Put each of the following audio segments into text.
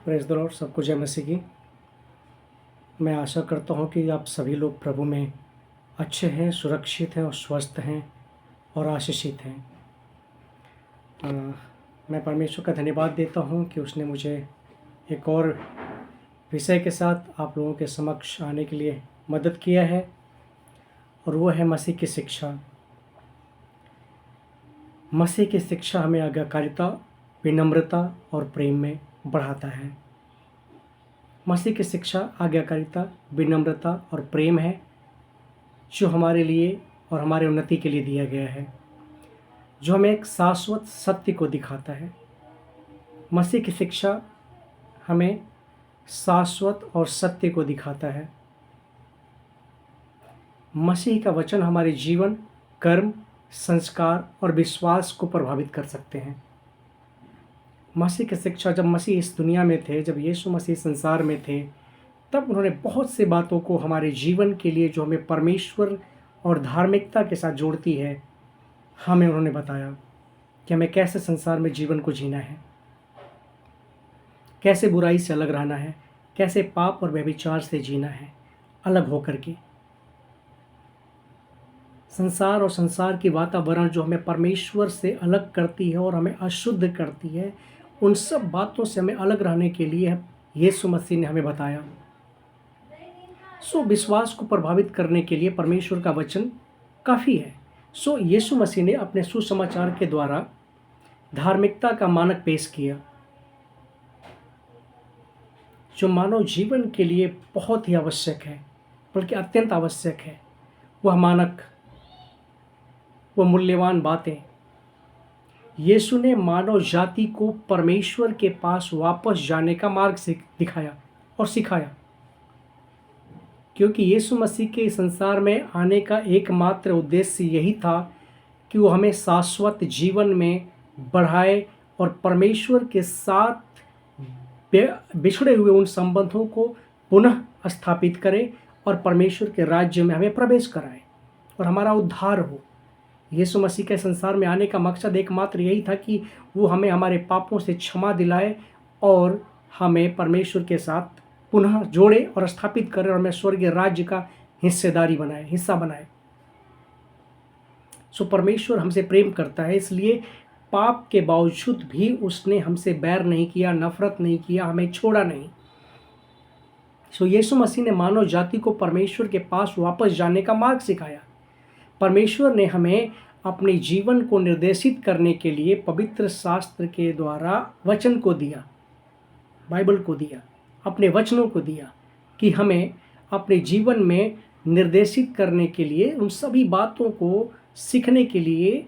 Praise the Lord. सबको जय मसीह की। मैं आशा करता हूँ कि आप सभी लोग प्रभु में अच्छे हैं, सुरक्षित हैं और स्वस्थ हैं और आशीषित हैं। मैं परमेश्वर का धन्यवाद देता हूँ कि उसने मुझे एक और विषय के साथ आप लोगों के समक्ष आने के लिए मदद किया है, और वो है मसीह की शिक्षा। मसीह की शिक्षा हमें आज्ञाकारिता, विनम्रता और प्रेम में बढ़ाता है। मसीह की शिक्षा आज्ञाकारिता, विनम्रता और प्रेम है, जो हमारे लिए और हमारे उन्नति के लिए दिया गया है, जो हमें एक शाश्वत सत्य को दिखाता है। मसीह की शिक्षा हमें शाश्वत और सत्य को दिखाता है। मसीह का वचन हमारे जीवन, कर्म, संस्कार और विश्वास को प्रभावित कर सकते हैं। मसीह की शिक्षा, जब मसीह इस दुनिया में थे, जब यीशु मसीह संसार में थे, तब उन्होंने बहुत से बातों को हमारे जीवन के लिए, जो हमें परमेश्वर और धार्मिकता के साथ जोड़ती है, हमें उन्होंने बताया कि हमें कैसे संसार में जीवन को जीना है, कैसे बुराई से अलग रहना है, कैसे पाप और व्यभिचार से जीना है अलग होकर के। संसार और संसार की वातावरण जो हमें परमेश्वर से अलग करती है और हमें अशुद्ध करती है, उन सब बातों से हमें अलग रहने के लिए यीशु मसीह ने हमें बताया। विश्वास को प्रभावित करने के लिए परमेश्वर का वचन काफ़ी है। यीशु मसीह ने अपने सुसमाचार के द्वारा धार्मिकता का मानक पेश किया, जो मानव जीवन के लिए बहुत ही आवश्यक है, बल्कि अत्यंत आवश्यक है। वह मानक, वो मूल्यवान बातें यीशु ने मानव जाति को परमेश्वर के पास वापस जाने का मार्ग से दिखाया और सिखाया, क्योंकि यीशु मसीह के संसार में आने का एकमात्र उद्देश्य यही था कि वो हमें शाश्वत जीवन में बढ़ाए और परमेश्वर के साथ बिछड़े हुए उन संबंधों को पुनः स्थापित करे और परमेश्वर के राज्य में हमें प्रवेश कराए और हमारा उद्धार हो। यीशु मसीह के संसार में आने का मकसद एकमात्र यही था कि वो हमें हमारे पापों से क्षमा दिलाए और हमें परमेश्वर के साथ पुनः जोड़े और स्थापित करे और हमें स्वर्गीय राज्य का हिस्सा बनाए। परमेश्वर हमसे प्रेम करता है, इसलिए पाप के बावजूद भी उसने हमसे बैर नहीं किया, नफरत नहीं किया, हमें छोड़ा नहीं। यीशु मसीह ने मानव जाति को परमेश्वर के पास वापस जाने का मार्ग सिखाया। परमेश्वर ने हमें अपने जीवन को निर्देशित करने के लिए पवित्र शास्त्र के द्वारा वचन को दिया, बाइबल को दिया, अपने वचनों को दिया, कि हमें अपने जीवन में निर्देशित करने के लिए, उन सभी बातों को सीखने के लिए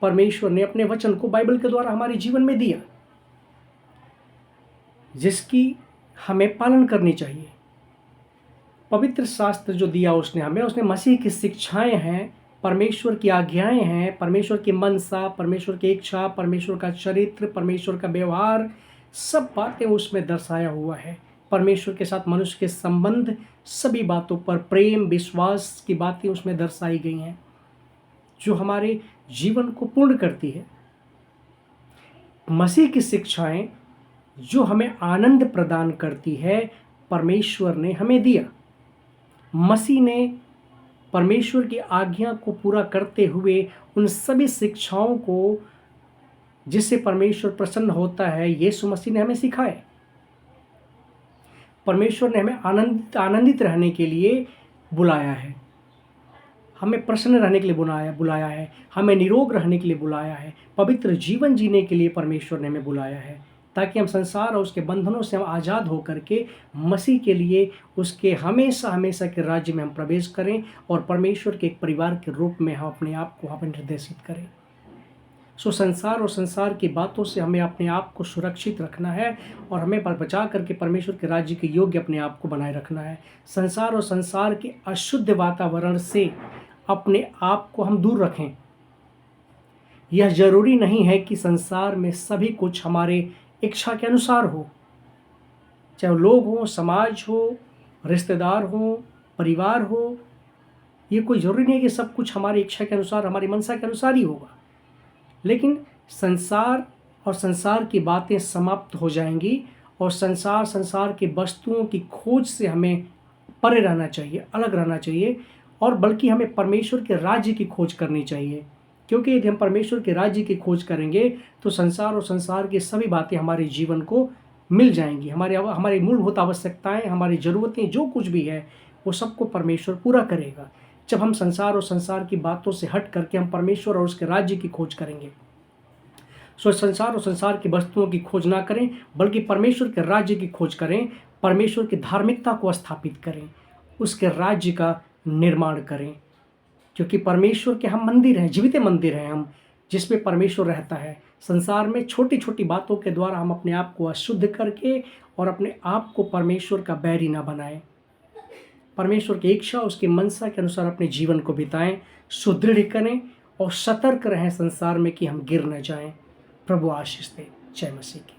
परमेश्वर ने अपने वचन को बाइबल के द्वारा हमारे जीवन में दिया, जिसकी हमें पालन करनी चाहिए। पवित्र शास्त्र जो दिया उसने मसीह की शिक्षाएं हैं, परमेश्वर की आज्ञाएं हैं, परमेश्वर की मनसा, परमेश्वर की इच्छा, परमेश्वर का चरित्र, परमेश्वर का व्यवहार, सब बातें उसमें दर्शाया हुआ है। परमेश्वर के साथ मनुष्य के संबंध, सभी बातों पर प्रेम, विश्वास की बातें उसमें दर्शाई गई हैं, जो हमारे जीवन को पूर्ण करती है। मसीह की शिक्षाएं जो हमें आनंद प्रदान करती है, परमेश्वर ने हमें दिया। मसीह ने परमेश्वर की आज्ञा को पूरा करते हुए उन सभी शिक्षाओं को, जिससे परमेश्वर प्रसन्न होता है, यीशु मसीह ने हमें सिखाए। परमेश्वर ने हमें आनंदित रहने के लिए बुलाया है, हमें प्रसन्न रहने के लिए बुलाया है, हमें निरोग रहने के लिए बुलाया है, पवित्र जीवन जीने के लिए परमेश्वर ने हमें बुलाया है, ताकि हम संसार और उसके बंधनों से हम आज़ाद होकर के मसीह के लिए, उसके हमेशा हमेशा के राज्य में हम प्रवेश करें और परमेश्वर के एक परिवार के रूप में हम अपने आप को वहाँ पर निर्देशित करें। संसार और संसार की बातों से हमें अपने आप को सुरक्षित रखना है और हमें बचा करके परमेश्वर के राज्य के योग्य अपने आप को बनाए रखना है। संसार और संसार के अशुद्ध वातावरण से अपने आप को हम दूर रखें। यह जरूरी नहीं है कि संसार में सभी कुछ हमारे इच्छा के अनुसार हो, चाहे लोग हो, समाज हो, रिश्तेदार हो, परिवार हो। ये कोई ज़रूरी नहीं है कि सब कुछ हमारी इच्छा के अनुसार, हमारी मनसा के अनुसार ही होगा। लेकिन संसार और संसार की बातें समाप्त हो जाएंगी और संसार की वस्तुओं की खोज से हमें परे रहना चाहिए, अलग रहना चाहिए, और बल्कि हमें परमेश्वर के राज्य की खोज करनी चाहिए। क्योंकि यदि हम परमेश्वर के राज्य की खोज करेंगे तो संसार और संसार की सभी बातें हमारे जीवन को मिल जाएंगी। हमारी मूलभूत आवश्यकताएं, हमारी ज़रूरतें, जो कुछ भी है वो सबको परमेश्वर पूरा करेगा। जब हम संसार और संसार की बातों से हट करके हम परमेश्वर और उसके राज्य की खोज करेंगे, सो संसार और संसार की वस्तुओं की खोज ना करें, बल्कि परमेश्वर के राज्य की खोज करें, परमेश्वर की धार्मिकता को स्थापित करें, उसके राज्य का निर्माण करें। क्योंकि परमेश्वर के हम मंदिर हैं, जीवित मंदिर हैं हम, जिसमें परमेश्वर रहता है। संसार में छोटी छोटी बातों के द्वारा हम अपने आप को अशुद्ध करके और अपने आप को परमेश्वर का बैरी ना बनाएं। परमेश्वर की इच्छा, उसकी मनसा के अनुसार अपने जीवन को बिताएं, सुदृढ़ करें और सतर्क रहें संसार में कि हम गिर न जाएं। प्रभु आशीष दे। जय मसीह की।